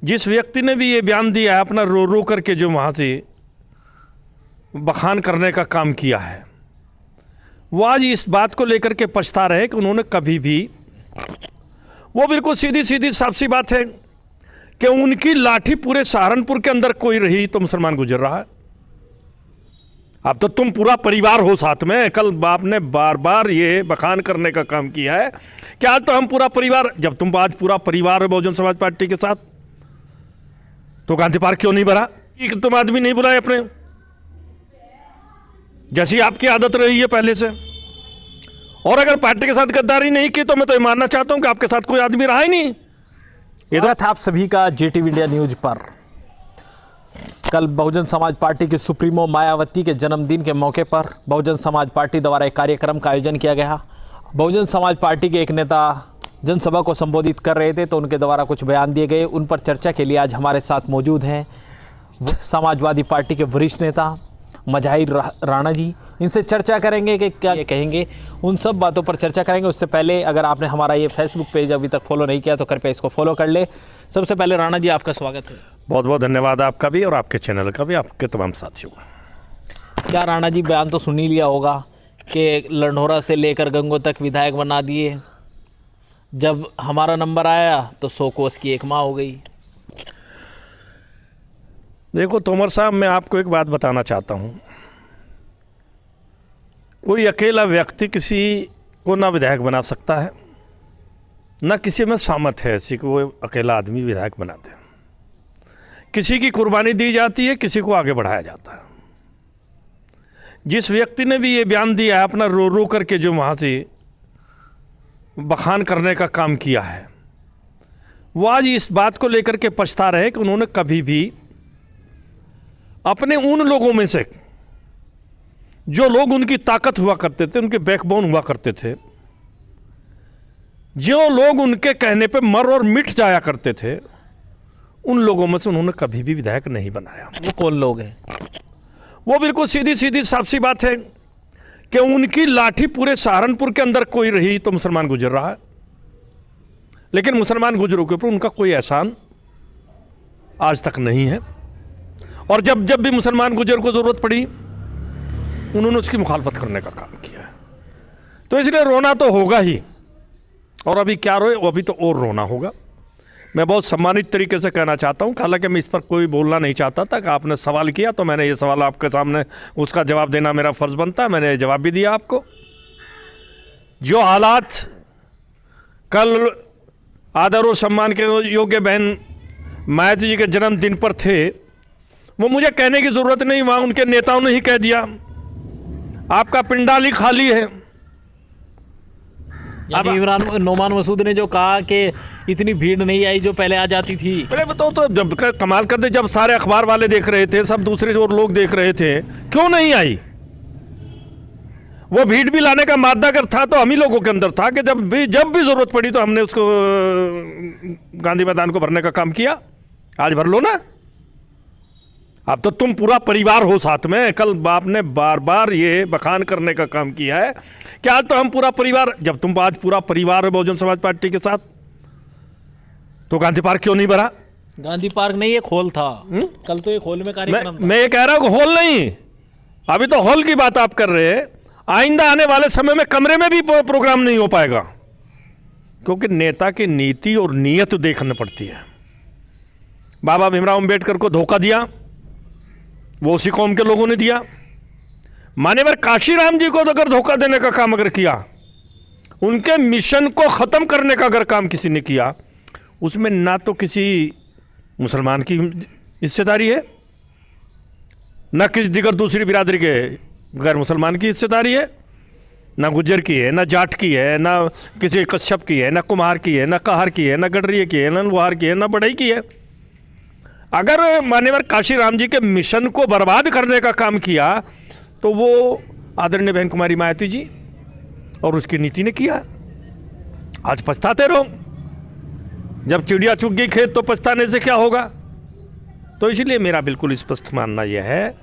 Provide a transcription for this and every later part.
जिस व्यक्ति ने भी ये बयान दिया है, अपना रो रो करके जो वहाँ से बखान करने का काम किया है, वो आज इस बात को लेकर के पछता रहे कि उन्होंने कभी भी, वो बिल्कुल सीधी सीधी साफ सी बात है कि उनकी लाठी पूरे सहारनपुर के अंदर कोई रही तो मुसलमान गुजर रहा है। अब तो तुम पूरा परिवार हो साथ में। कल बाप ने बार बार ये बखान करने का काम किया है कि आज तो हम पूरा परिवार, जब तुम आज पूरा परिवार हो बहुजन समाज पार्टी के साथ, तो गांधी पार्क क्यों नहीं भरा? कि तुम आदमी नहीं बुलाए अपने, जैसी आपकी आदत रही है पहले से। और अगर पार्टी के साथ गद्दारी नहीं की तो मैं तो ये मानना चाहता हूं कि आपके साथ कोई आदमी रहा ही नहीं। ये था आप सभी का JTV इंडिया न्यूज पर। कल बहुजन समाज पार्टी की सुप्रीमो मायावती के जन्मदिन के मौके पर बहुजन समाज पार्टी द्वारा एक कार्यक्रम का आयोजन किया गया। बहुजन समाज पार्टी के एक नेता जनसभा को संबोधित कर रहे थे तो उनके द्वारा कुछ बयान दिए गए। उन पर चर्चा के लिए आज हमारे साथ मौजूद हैं समाजवादी पार्टी के वरिष्ठ नेता मज़ाहिर राणा जी। इनसे चर्चा करेंगे कि क्या कहेंगे, उन सब बातों पर चर्चा करेंगे। उससे पहले अगर आपने हमारा ये फेसबुक पेज अभी तक फॉलो नहीं किया तो कृपया इसको फॉलो कर ले। सबसे पहले राणा जी आपका स्वागत है। बहुत बहुत धन्यवाद आपका भी और आपके चैनल का भी, आपके तमाम साथियों का। क्या राणा जी, बयान तो सुन ही लिया होगा कि लंढोरा से लेकर गंगो तक विधायक बना दिए, जब हमारा नंबर आया तो 100 कोस की एक माँ हो गई। देखो तोमर साहब, मैं आपको एक बात बताना चाहता हूँ। कोई अकेला व्यक्ति किसी को ना विधायक बना सकता है, ना किसी में सामर्थ है ऐसी कि वो अकेला आदमी विधायक बना दे। किसी की कुर्बानी दी जाती है, किसी को आगे बढ़ाया जाता है। जिस व्यक्ति ने भी ये बयान दिया है, अपना रो रो करके जो वहाँ से बखान करने का काम किया है, वो आज इस बात को लेकर के पछता रहे कि उन्होंने कभी भी अपने उन लोगों में से, जो लोग उनकी ताकत हुआ करते थे, उनके बैकबोन हुआ करते थे, जो लोग उनके कहने पे मर और मिट जाया करते थे, उन लोगों में से उन्होंने कभी भी विधायक नहीं बनाया। वो कौन लोग हैं? वो बिल्कुल सीधी सीधी साफ सी बात है कि उनकी लाठी पूरे सहारनपुर के अंदर कोई रही तो मुसलमान गुजर रहा है, लेकिन मुसलमान गुजरों के ऊपर उनका कोई एहसान आज तक नहीं है। और जब जब भी मुसलमान गुजर को ज़रूरत पड़ी, उन्होंने उसकी मुखालफत करने का काम किया है। तो इसलिए रोना तो होगा ही, और अभी क्या रोए, वो अभी तो और रोना होगा। मैं बहुत सम्मानित तरीके से कहना चाहता हूँ, हालांकि मैं इस पर कोई बोलना नहीं चाहता था कि आपने सवाल किया तो मैंने ये सवाल आपके सामने उसका जवाब देना मेरा फ़र्ज़ बनता है। मैंने जवाब भी दिया आपको। जो हालात कल आदर और सम्मान के योग्य बहन मायावती जी के जन्मदिन पर थे, वो मुझे कहने की ज़रूरत नहीं, वहाँ उनके नेताओं ने ही कह दिया। आपका पिंडाल ही खाली है। इमरान नोमान मसूद ने जो कहा कि इतनी भीड़ नहीं आई जो पहले आ जाती थी। अरे बताओ, तो जब कमाल करते, जब सारे अखबार वाले देख रहे थे, सब दूसरे जो लोग देख रहे थे, क्यों नहीं आई? वो भीड़ भी लाने का मादा अगर था तो हम ही लोगों के अंदर था कि जब भी ज़रूरत पड़ी तो हमने उसको गांधी मैदान को भरने का काम किया। आज भर लो ना। अब तो तुम पूरा परिवार हो साथ में। कल बाप ने बार बार ये बखान करने का काम किया है कि आज तो हम पूरा परिवार, जब तुम आज पूरा परिवार हो बहुजन समाज पार्टी के साथ, तो गांधी पार्क क्यों नहीं भरा? गांधी पार्क नहीं, ये हॉल था। कल तो एक हॉल में कार्यक्रम था। मैं ये कह रहा हूँ हॉल नहीं, अभी तो हॉल की बात आप कर रहे हैं। आइंदा आने वाले समय में कमरे में भी प्रोग्राम नहीं हो पाएगा, क्योंकि नेता की नीति और नीयत देखनी पड़ती है। बाबा भीमराव अंबेडकर को धोखा दिया, वो उसी कौम के लोगों ने दिया। मान्यवर काशीराम जी को अगर धोखा देने का काम अगर किया, उनके मिशन को ख़त्म करने का अगर काम किसी ने किया, उसमें ना तो किसी मुसलमान की हिस्सेदारी है, ना किसी दिगर दूसरी बिरादरी के गैर मुसलमान की हिस्सेदारी है, ना गुज्जर की है, ना जाट की है, ना किसी कश्यप की है, ना कुम्हार की है, ना कहर की है, ना गडरिये की है, ना लुहार की है, ना बढ़ई की है। अगर मान्यवर काशीराम जी के मिशन को बर्बाद करने का काम किया तो वो आदरणीय बहन कुमारी मायावती जी और उसकी नीति ने किया। आज पछताते रहो। जब चिड़िया चुग गई खेत तो पछताने से क्या होगा? तो इसलिए मेरा बिल्कुल स्पष्ट मानना यह है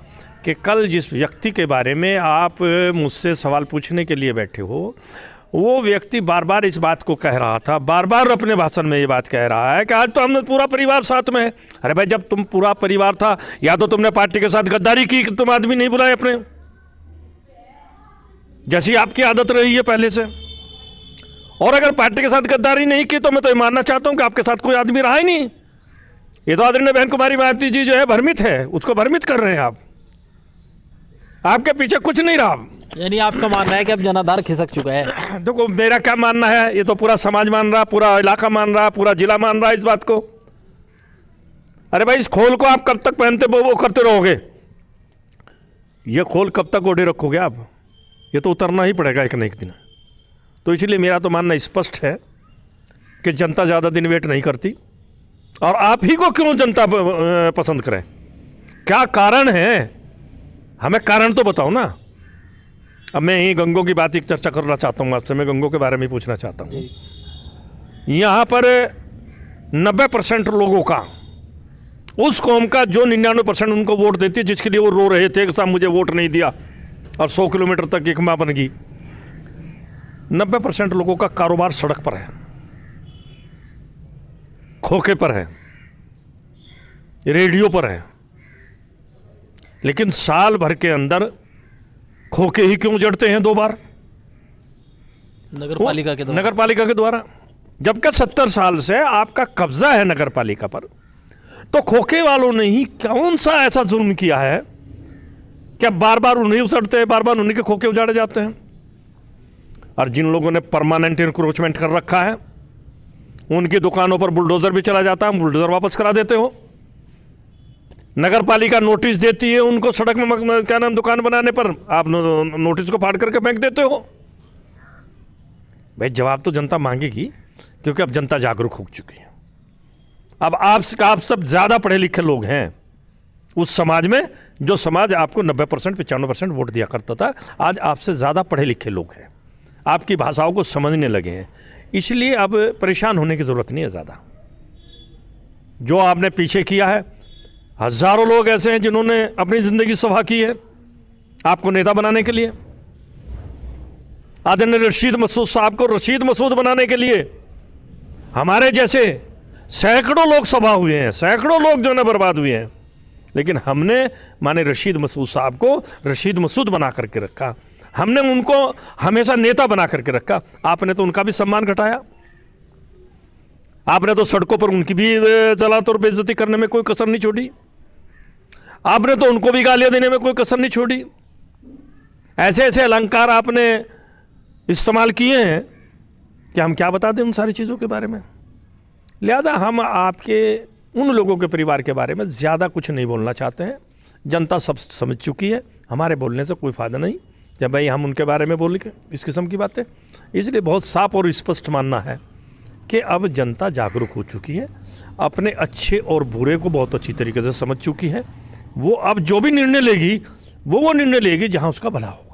कि कल जिस व्यक्ति के बारे में आप मुझसे सवाल पूछने के लिए बैठे हो, वो व्यक्ति बार बार इस बात को कह रहा था, बार बार अपने भाषण में ये बात कह रहा है कि आज तो हमने पूरा परिवार साथ में है। अरे भाई, जब तुम पूरा परिवार था, या तो तुमने पार्टी के साथ गद्दारी की कि तुम आदमी नहीं बुलाए अपने, जैसी आपकी आदत रही है पहले से। और अगर पार्टी के साथ गद्दारी नहीं की तो मैं तो ये मानना चाहता हूं कि आपके साथ कोई आदमी रहा ही नहीं। ये तो आदरणीय बहन कुमारी मायावती जी जो है भ्रमित है, उसको भ्रमित कर रहे हैं आप। आपके पीछे कुछ नहीं रहा। यानी आपका मानना है कि अब जनाधार खिसक चुका है? देखो, मेरा क्या मानना है, ये तो पूरा समाज मान रहा, पूरा इलाका मान रहा, पूरा जिला मान रहा है इस बात को। अरे भाई, इस खोल को आप कब तक पहनते वो करते रहोगे? ये खोल कब तक ओढ़े रखोगे आप? ये तो उतरना ही पड़ेगा एक न एक दिन। तो इसलिए मेरा तो मानना स्पष्ट है कि जनता ज़्यादा दिन वेट नहीं करती। और आप ही को क्यों जनता पसंद करें? क्या कारण है? हमें कारण तो बताओ ना। अब मैं यही गंगों की बात एक चर्चा करना चाहता हूँ आपसे। मैं गंगों के बारे में पूछना चाहता हूँ। यहाँ पर 90% लोगों का, उस कौम का जो 99% उनको वोट देती है, जिसके लिए वो रो रहे थे कि साहब मुझे वोट नहीं दिया और 100 किलोमीटर तक एक माँ बन गई, 90% लोगों का कारोबार सड़क पर है, खोखे पर है, रेडियो पर है। लेकिन साल भर के अंदर खोखे ही क्यों जड़ते हैं 2 बार? नगर पालिका के द्वारा। जबकि 70 साल से आपका कब्जा है नगर पालिका पर, तो खोखे वालों ने ही कौन सा ऐसा जुल्म किया है कि बार बार उन्हीं उतरते हैं, बार बार उन्हीं के खोखे उजाड़े जाते हैं। और जिन लोगों ने परमानेंट इंक्रोचमेंट कर रखा है, उनकी दुकानों पर बुलडोजर भी चला जाता है, बुलडोजर वापस करा देते हो। नगर पालिका नोटिस देती है उनको सड़क में क्या नाम दुकान बनाने पर, आप नोटिस को फाड़ करके फेंक देते हो। भाई, जवाब तो जनता मांगेगी, क्योंकि अब जनता जागरूक हो चुकी है। अब आप सब ज़्यादा पढ़े लिखे लोग हैं उस समाज में, जो समाज आपको 90% 95% वोट दिया करता था। आज आपसे ज़्यादा पढ़े लिखे लोग हैं, आपकी भाषाओं को समझने लगे हैं। इसलिए अब परेशान होने की ज़रूरत नहीं है ज़्यादा। जो आपने पीछे किया है, हज़ारों लोग ऐसे हैं जिन्होंने अपनी ज़िंदगी सवा की है आपको नेता बनाने के लिए। आदरणीय रशीद मसूद साहब को रशीद मसूद बनाने के लिए हमारे जैसे सैकड़ों लोग सभा हुए हैं, सैकड़ों लोग जो है बर्बाद हुए हैं। लेकिन हमने माने रशीद मसूद साहब को रशीद मसूद बना करके रखा, हमने उनको हमेशा नेता बना करके रखा। आपने तो उनका भी सम्मान घटाया, आपने तो सड़कों पर उनकी भी जलात और बेइज्जती करने में कोई कसर नहीं छोड़ी, आपने तो उनको भी गालियां देने में कोई कसर नहीं छोड़ी। ऐसे ऐसे अलंकार आपने इस्तेमाल किए हैं कि हम क्या बता दें उन सारी चीज़ों के बारे में। लिहाजा हम आपके उन लोगों के परिवार के बारे में ज़्यादा कुछ नहीं बोलना चाहते हैं। जनता सब समझ चुकी है, हमारे बोलने से कोई फ़ायदा नहीं जब भाई हम उनके बारे में बोल के इस किस्म की बातें। इसलिए बहुत साफ और स्पष्ट मानना है कि अब जनता जागरूक हो चुकी है, अपने अच्छे और बुरे को बहुत अच्छी तरीके से समझ चुकी है। वो अब जो भी निर्णय लेगी वो निर्णय लेगी जहाँ उसका भला हो।